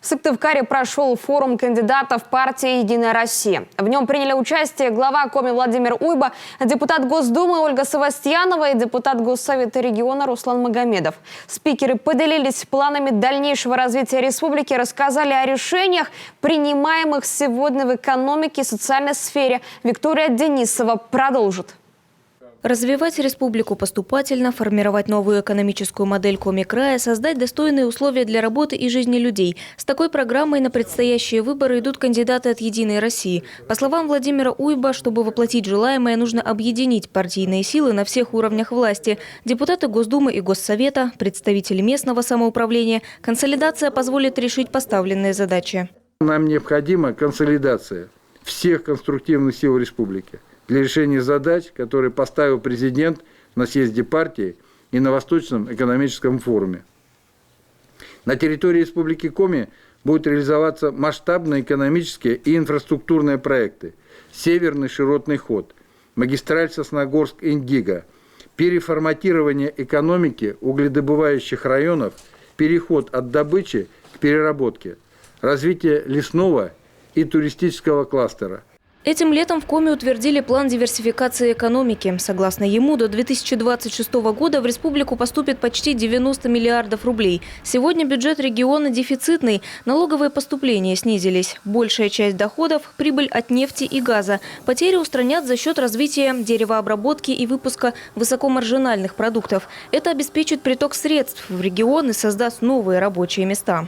Сыктывкаре прошел форум кандидатов партии «Единая Россия». В нем приняли участие глава Коми Владимир Уйба, депутат Госдумы Ольга Савастьянова и депутат Госсовета региона Руслан Магомедов. Спикеры поделились планами дальнейшего развития республики, рассказали о решениях, принимаемых сегодня в экономике и социальной сфере. Виктория Денисова продолжит. Развивать республику поступательно, формировать новую экономическую модель Коми края, создать достойные условия для работы и жизни людей. С такой программой на предстоящие выборы идут кандидаты от «Единой России». По словам Владимира Уйба, чтобы воплотить желаемое, нужно объединить партийные силы на всех уровнях власти. Депутаты Госдумы и Госсовета, представители местного самоуправления. Консолидация позволит решить поставленные задачи. Нам необходима консолидация всех конструктивных сил республики для решения задач, которые поставил президент на съезде партии и на Восточном экономическом форуме. На территории Республики Коми будут реализоваться масштабные экономические и инфраструктурные проекты. Северный широтный ход, магистраль Сосногорск-Индиго, переформатирование экономики угледобывающих районов, переход от добычи к переработке, развитие лесного и туристического кластера. Этим летом в Коми утвердили план диверсификации экономики. Согласно ему, до 2026 года в республику поступит почти 90 миллиардов рублей. Сегодня бюджет региона дефицитный, налоговые поступления снизились. Большая часть доходов – прибыль от нефти и газа. Потери устранят за счет развития деревообработки и выпуска высокомаржинальных продуктов. Это обеспечит приток средств в регион и создаст новые рабочие места.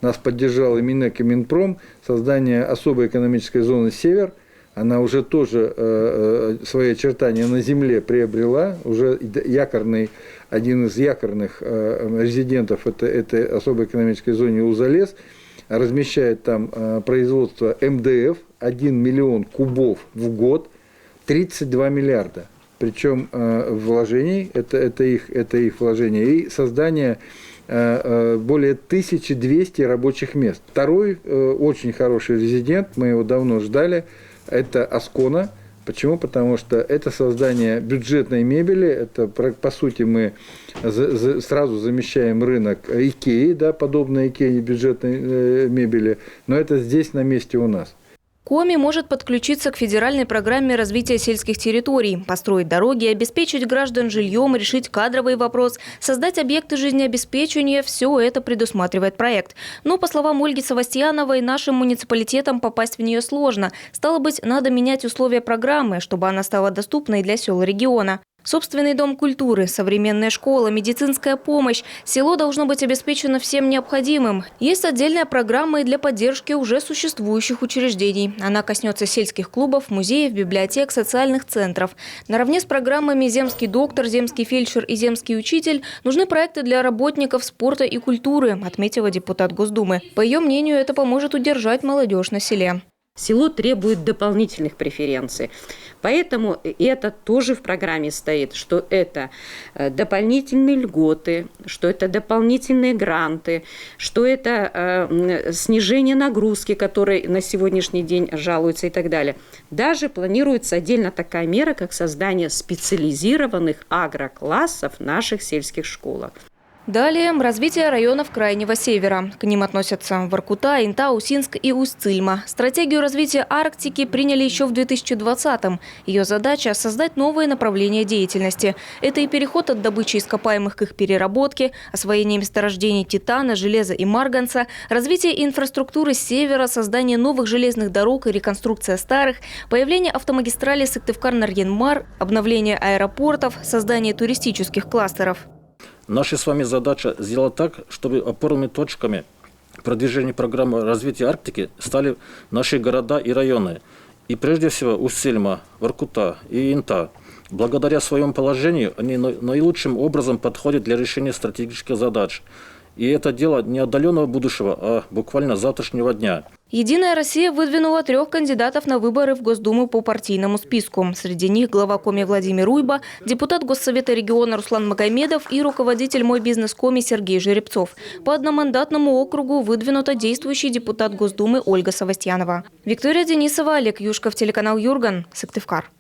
Нас поддержал и Минэк, и Минпром. Создание особой экономической зоны «Север». Она уже тоже свои очертания на земле приобрела. Уже один из якорных резидентов этой особой экономической зоны Узалес размещает там производство МДФ 1 миллион кубов в год, 32 миллиарда. Причем вложений, это их вложения, и создание более 1200 рабочих мест. Второй очень хороший резидент, мы его давно ждали, это Аскона. Почему? Потому что это создание бюджетной мебели, это по сути мы сразу замещаем рынок Икеи, да, подобной Икеи бюджетной мебели, но это здесь на месте у нас. Коми может подключиться к федеральной программе развития сельских территорий, построить дороги, обеспечить граждан жильем, решить кадровый вопрос, создать объекты жизнеобеспечения – все это предусматривает проект. Но, по словам Ольги Савастьяновой, нашим муниципалитетам попасть в нее сложно. Стало быть, надо менять условия программы, чтобы она стала доступной для сел региона. Собственный дом культуры, современная школа, медицинская помощь. Село должно быть обеспечено всем необходимым. Есть отдельная программа и для поддержки уже существующих учреждений. Она коснется сельских клубов, музеев, библиотек, социальных центров. Наравне с программами «Земский доктор», «Земский фельдшер» и «Земский учитель» нужны проекты для работников спорта и культуры, отметила депутат Госдумы. По ее мнению, это поможет удержать молодежь на селе. Село требует дополнительных преференций. Поэтому это тоже в программе стоит, что это дополнительные льготы, что это дополнительные гранты, что это снижение нагрузки, которой на сегодняшний день жалуются и так далее. Даже планируется отдельно такая мера, как создание специализированных агроклассов в наших сельских школах. Далее – развитие районов Крайнего Севера. К ним относятся Воркута, Инта, Усинск и Усть-Цильма. Стратегию развития Арктики приняли еще в 2020-м. Ее задача – создать новые направления деятельности. Это и переход от добычи ископаемых к их переработке, освоение месторождений титана, железа и марганца, развитие инфраструктуры севера, создание новых железных дорог и реконструкция старых, появление автомагистрали Сыктывкар-Нарьян-Мар, обновление аэропортов, создание туристических кластеров. Наша с вами задача сделать так, чтобы опорными точками продвижения программы развития Арктики стали наши города и районы. И прежде всего Усть-Цильма, Воркута и Инта. Благодаря своему положению они наилучшим образом подходят для решения стратегических задач. И это дело не отдаленного будущего, а буквально завтрашнего дня. «Единая Россия» выдвинула 3 кандидатов на выборы в Госдуму по партийному списку. Среди них глава Коми Владимир Уйба, депутат Госсовета региона Руслан Магомедов и руководитель «Мой бизнес Коми» Сергей Жеребцов. По одномандатному округу выдвинута действующий депутат Госдумы Ольга Савастьянова. Виктория Денисова, Олег Юшков, телеканал Юрган, Сыктывкар.